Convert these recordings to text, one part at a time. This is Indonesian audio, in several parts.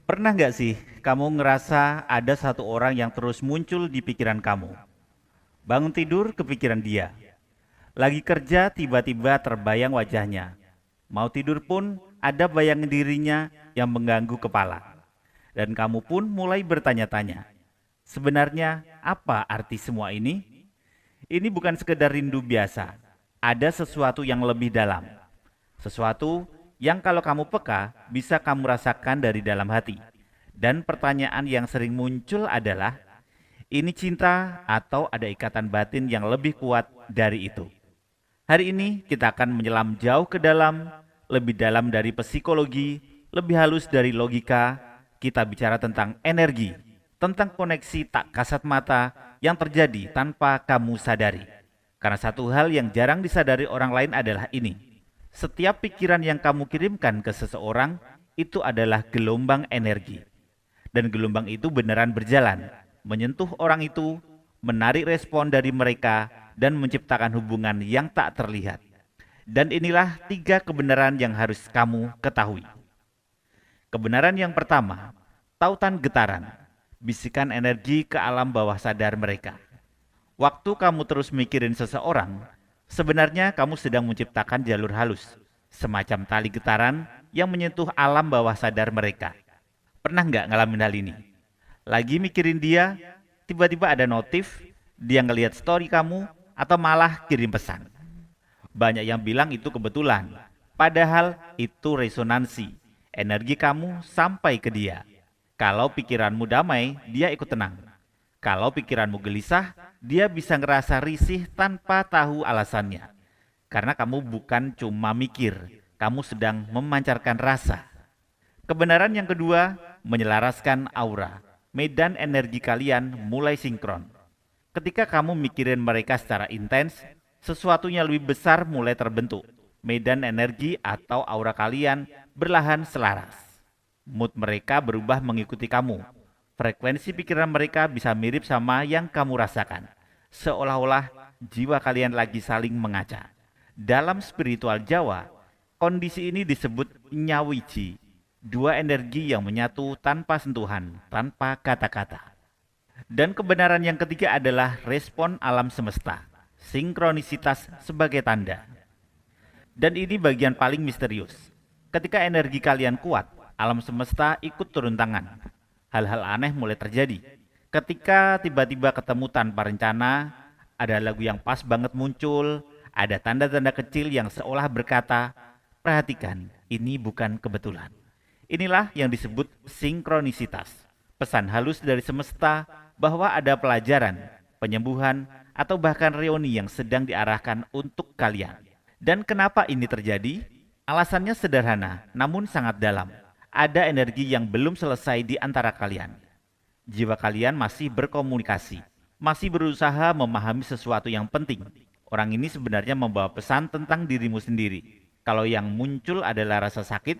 Pernah nggak sih kamu ngerasa ada satu orang yang terus muncul di pikiran kamu? Bangun tidur kepikiran dia. Lagi kerja tiba-tiba terbayang wajahnya. Mau tidur pun ada bayangan dirinya yang mengganggu kepala. Dan kamu pun mulai bertanya-tanya, sebenarnya apa arti semua ini? Ini bukan sekedar rindu biasa. Ada sesuatu yang lebih dalam. Sesuatu yang kalau kamu peka bisa kamu rasakan dari dalam hati. Dan pertanyaan yang sering muncul adalah, ini cinta atau ada ikatan batin yang lebih kuat dari itu? Hari ini kita akan menyelam jauh ke dalam, lebih dalam dari psikologi, lebih halus dari logika. Kita bicara tentang energi, tentang koneksi tak kasat mata yang terjadi tanpa kamu sadari. Karena satu hal yang jarang disadari orang lain adalah ini. Setiap pikiran yang kamu kirimkan ke seseorang itu adalah gelombang energi. Dan gelombang itu beneran berjalan, menyentuh orang itu, menarik respon dari mereka, dan menciptakan hubungan yang tak terlihat. Dan inilah tiga kebenaran yang harus kamu ketahui. Kebenaran yang pertama, tautan getaran, bisikan energi ke alam bawah sadar mereka. Waktu kamu terus mikirin seseorang, sebenarnya kamu sedang menciptakan jalur halus, semacam tali getaran yang menyentuh alam bawah sadar mereka. Pernah nggak ngalamin hal ini? Lagi mikirin dia, tiba-tiba ada notif, dia ngelihat story kamu, atau malah kirim pesan. Banyak yang bilang itu kebetulan, padahal itu resonansi. Energi kamu sampai ke dia. Kalau pikiranmu damai, dia ikut tenang. Kalau pikiranmu gelisah, dia bisa ngerasa risih tanpa tahu alasannya. Karena kamu bukan cuma mikir, kamu sedang memancarkan rasa. Kebenaran yang kedua, menyelaraskan aura. Medan energi kalian mulai sinkron. Ketika kamu mikirin mereka secara intens, sesuatunya lebih besar mulai terbentuk. Medan energi atau aura kalian berlahan selaras. Mood mereka berubah mengikuti kamu. Frekuensi pikiran mereka bisa mirip sama yang kamu rasakan. Seolah-olah jiwa kalian lagi saling mengaca. Dalam spiritual Jawa, kondisi ini disebut nyawiji. Dua energi yang menyatu tanpa sentuhan, tanpa kata-kata. Dan kebenaran yang ketiga adalah respon alam semesta. Sinkronisitas sebagai tanda. Dan ini bagian paling misterius. Ketika energi kalian kuat, alam semesta ikut turun tangan. Hal-hal aneh mulai terjadi. Ketika tiba-tiba ketemu tanpa rencana, ada lagu yang pas banget muncul, ada tanda-tanda kecil yang seolah berkata, perhatikan, ini bukan kebetulan. Inilah yang disebut sinkronisitas. Pesan halus dari semesta bahwa ada pelajaran, penyembuhan, atau bahkan reuni yang sedang diarahkan untuk kalian. Dan kenapa ini terjadi? Alasannya sederhana, namun sangat dalam. Ada energi yang belum selesai di antara kalian. Jiwa kalian masih berkomunikasi, masih berusaha memahami sesuatu yang penting. Orang ini sebenarnya membawa pesan tentang dirimu sendiri. Kalau yang muncul adalah rasa sakit,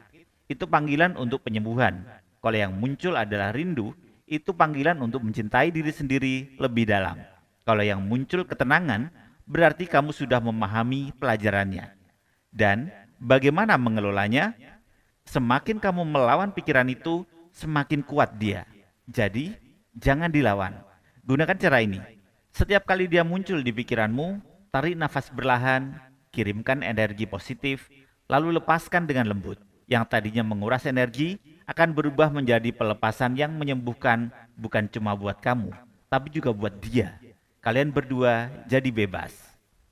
itu panggilan untuk penyembuhan. Kalau yang muncul adalah rindu, itu panggilan untuk mencintai diri sendiri lebih dalam. Kalau yang muncul ketenangan, berarti kamu sudah memahami pelajarannya. Dan bagaimana mengelolanya? Semakin kamu melawan pikiran itu, semakin kuat dia. Jadi, jangan dilawan. Gunakan cara ini. Setiap kali dia muncul di pikiranmu, tarik nafas berlahan, kirimkan energi positif, lalu lepaskan dengan lembut. Yang tadinya menguras energi akan berubah menjadi pelepasan yang menyembuhkan, bukan cuma buat kamu, tapi juga buat dia. Kalian berdua jadi bebas.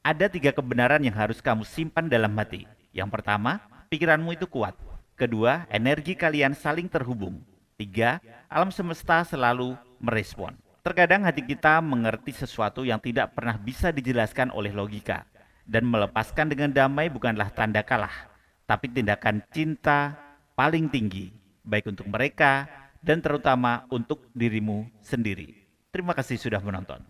Ada tiga kebenaran yang harus kamu simpan dalam hati. Yang pertama, pikiranmu itu kuat. Kedua, energi kalian saling terhubung. Tiga, alam semesta selalu merespon. Terkadang hati kita mengerti sesuatu yang tidak pernah bisa dijelaskan oleh logika. Dan melepaskan dengan damai bukanlah tanda kalah, tapi tindakan cinta paling tinggi, baik untuk mereka dan terutama untuk dirimu sendiri. Terima kasih sudah menonton.